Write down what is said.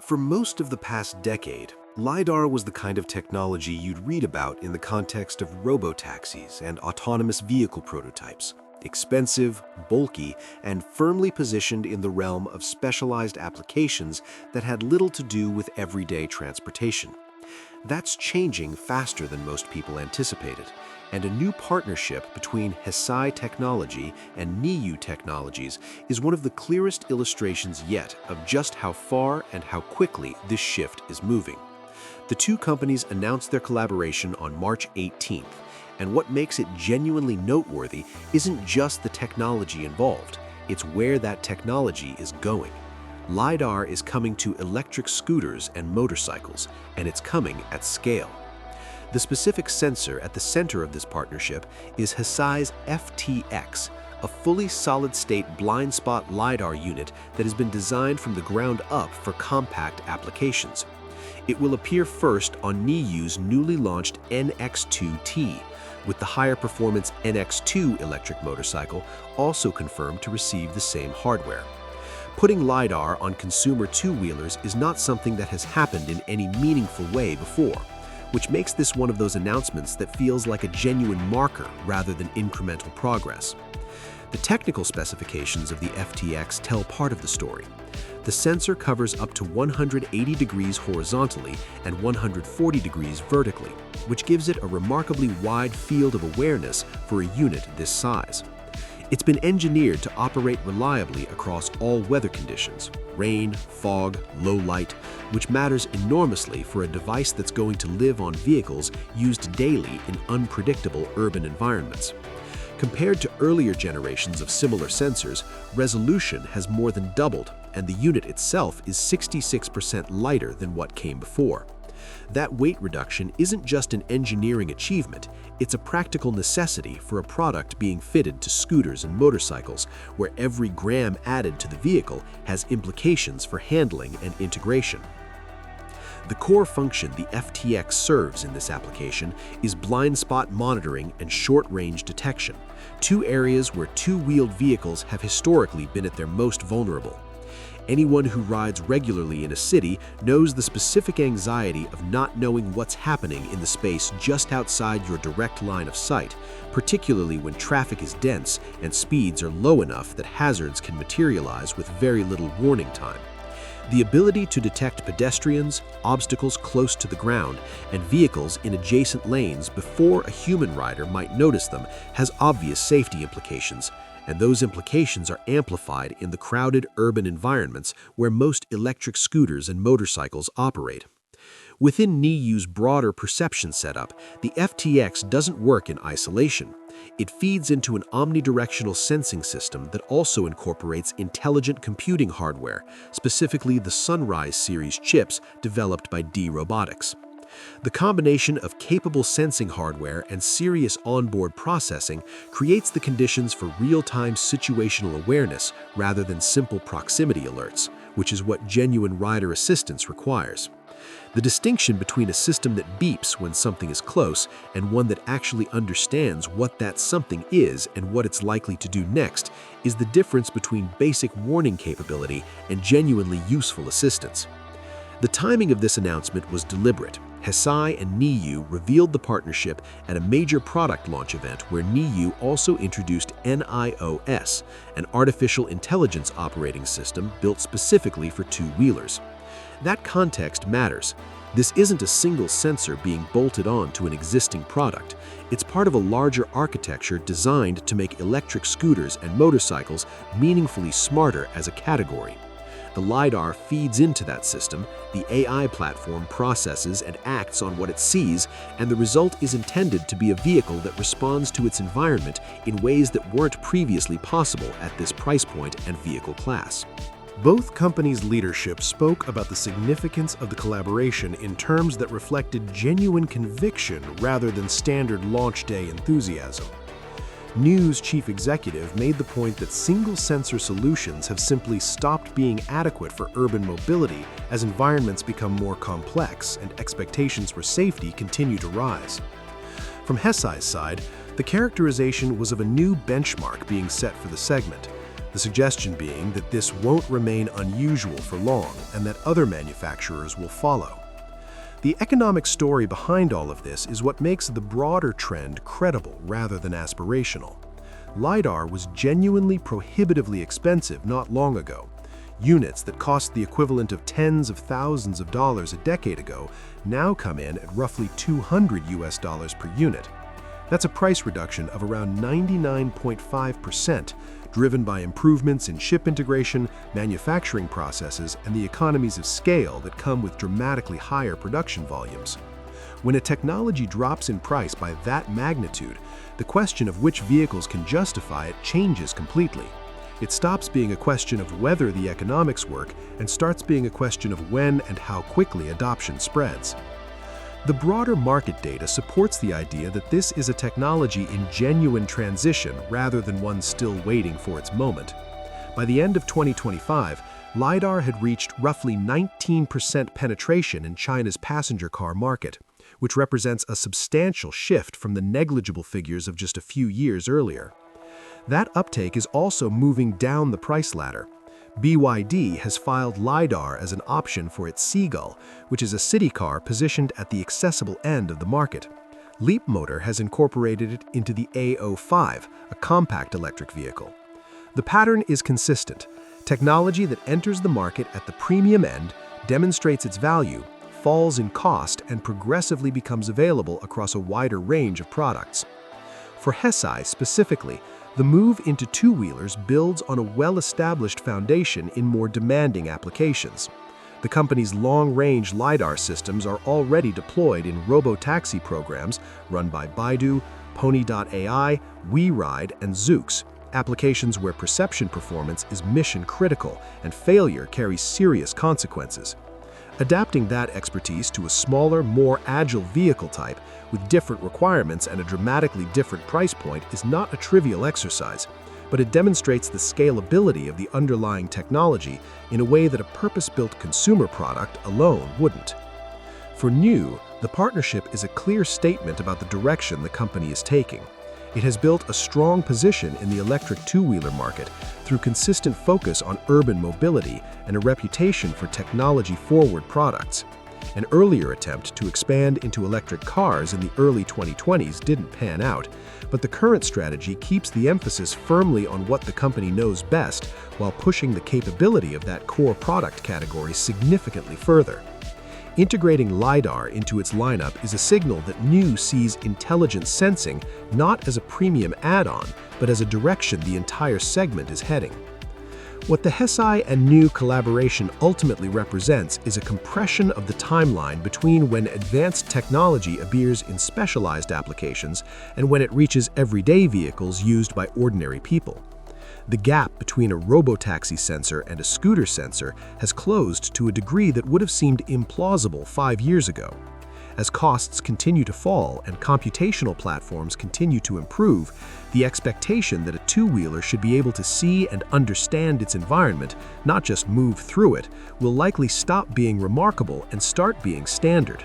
For most of the past decade, LiDAR was the kind of technology you'd read about in the context of robotaxis and autonomous vehicle prototypes. Expensive, bulky, and firmly positioned in the realm of specialized applications that had little to do with everyday transportation. That's changing faster than most people anticipated, and a new partnership between Hesai Technology and Niu Technologies is one of the clearest illustrations yet of just how far and how quickly this shift is moving. The two companies announced their collaboration on March 18th, and what makes it genuinely noteworthy isn't just the technology involved, it's where that technology is going. LiDAR is coming to electric scooters and motorcycles, and it's coming at scale. The specific sensor at the center of this partnership is Hesai's FTX, a fully solid-state blind spot LiDAR unit that has been designed from the ground up for compact applications. It will appear first on Niu's newly launched NXT2, with the higher performance NX2 electric motorcycle also confirmed to receive the same hardware. Putting LiDAR on consumer two-wheelers is not something that has happened in any meaningful way before, which makes this one of those announcements that feels like a genuine marker rather than incremental progress. The technical specifications of the FTX tell part of the story. The sensor covers up to 180 degrees horizontally and 140 degrees vertically, which gives it a remarkably wide field of awareness for a unit this size. It's been engineered to operate reliably across all weather conditions, rain, fog, low light, which matters enormously for a device that's going to live on vehicles used daily in unpredictable urban environments. Compared to earlier generations of similar sensors, resolution has more than doubled, and the unit itself is 66% lighter than what came before. That weight reduction isn't just an engineering achievement, it's a practical necessity for a product being fitted to scooters and motorcycles, where every gram added to the vehicle has implications for handling and integration. The core function the FTX serves in this application is blind spot monitoring and short-range detection, two areas where two-wheeled vehicles have historically been at their most vulnerable. Anyone who rides regularly in a city knows the specific anxiety of not knowing what's happening in the space just outside your direct line of sight, particularly when traffic is dense and speeds are low enough that hazards can materialize with very little warning time. The ability to detect pedestrians, obstacles close to the ground, and vehicles in adjacent lanes before a human rider might notice them has obvious safety implications, and those implications are amplified in the crowded urban environments where most electric scooters and motorcycles operate. Within Niu's broader perception setup, the FTX doesn't work in isolation. It feeds into an omnidirectional sensing system that also incorporates intelligent computing hardware, specifically the Sunrise series chips developed by D Robotics. The combination of capable sensing hardware and serious onboard processing creates the conditions for real-time situational awareness rather than simple proximity alerts, which is what genuine rider assistance requires. The distinction between a system that beeps when something is close and one that actually understands what that something is and what it's likely to do next is the difference between basic warning capability and genuinely useful assistance. The timing of this announcement was deliberate. Hesai and Niu revealed the partnership at a major product launch event where Niu also introduced NIOS, an artificial intelligence operating system built specifically for two-wheelers. That context matters. This isn't a single sensor being bolted on to an existing product. It's part of a larger architecture designed to make electric scooters and motorcycles meaningfully smarter as a category. The LiDAR feeds into that system, the AI platform processes and acts on what it sees, and the result is intended to be a vehicle that responds to its environment in ways that weren't previously possible at this price point and vehicle class. Both companies' leadership spoke about the significance of the collaboration in terms that reflected genuine conviction rather than standard launch day enthusiasm. Niu's chief executive made the point that single-sensor solutions have simply stopped being adequate for urban mobility as environments become more complex and expectations for safety continue to rise. From Hesai's side, the characterization was of a new benchmark being set for the segment. the suggestion being that this won't remain unusual for long and that other manufacturers will follow. The economic story behind all of this is what makes the broader trend credible rather than aspirational. LiDAR was genuinely prohibitively expensive not long ago. Units that cost the equivalent of tens of thousands of dollars a decade ago now come in at roughly $200 per unit. That's a price reduction of around 99.5%, driven by improvements in chip integration, manufacturing processes, and the economies of scale that come with dramatically higher production volumes. When a technology drops in price by that magnitude, the question of which vehicles can justify it changes completely. It stops being a question of whether the economics work and starts being a question of when and how quickly adoption spreads. The broader market data supports the idea that this is a technology in genuine transition rather than one still waiting for its moment. By the end of 2025, LiDAR had reached roughly 19% penetration in China's passenger car market, which represents a substantial shift from the negligible figures of just a few years earlier. That uptake is also moving down the price ladder. BYD has filed LiDAR as an option for its Seagull, which is a city car positioned at the accessible end of the market. Leapmotor has incorporated it into the A05, a compact electric vehicle. The pattern is consistent. Technology that enters the market at the premium end, demonstrates its value, falls in cost, and progressively becomes available across a wider range of products. For Hesai specifically, the move into two-wheelers builds on a well-established foundation in more demanding applications. The company's long-range LiDAR systems are already deployed in robo-taxi programs run by Baidu, Pony.ai, WeRide, and Zoox, applications where perception performance is mission-critical and failure carries serious consequences. Adapting that expertise to a smaller, more agile vehicle type with different requirements and a dramatically different price point is not a trivial exercise, but it demonstrates the scalability of the underlying technology in a way that a purpose-built consumer product alone wouldn't. For Niu, the partnership is a clear statement about the direction the company is taking. It has built a strong position in the electric two-wheeler market through consistent focus on urban mobility and a reputation for technology-forward products. An earlier attempt to expand into electric cars in the early 2020s didn't pan out, but the current strategy keeps the emphasis firmly on what the company knows best while pushing the capability of that core product category significantly further. Integrating LiDAR into its lineup is a signal that Niu sees intelligent sensing not as a premium add-on, but as a direction the entire segment is heading. What the Hesai and Niu collaboration ultimately represents is a compression of the timeline between when advanced technology appears in specialized applications and when it reaches everyday vehicles used by ordinary people. The gap between a robotaxi sensor and a scooter sensor has closed to a degree that would have seemed implausible 5 years ago. As costs continue to fall and computational platforms continue to improve, the expectation that a two-wheeler should be able to see and understand its environment, not just move through it, will likely stop being remarkable and start being standard.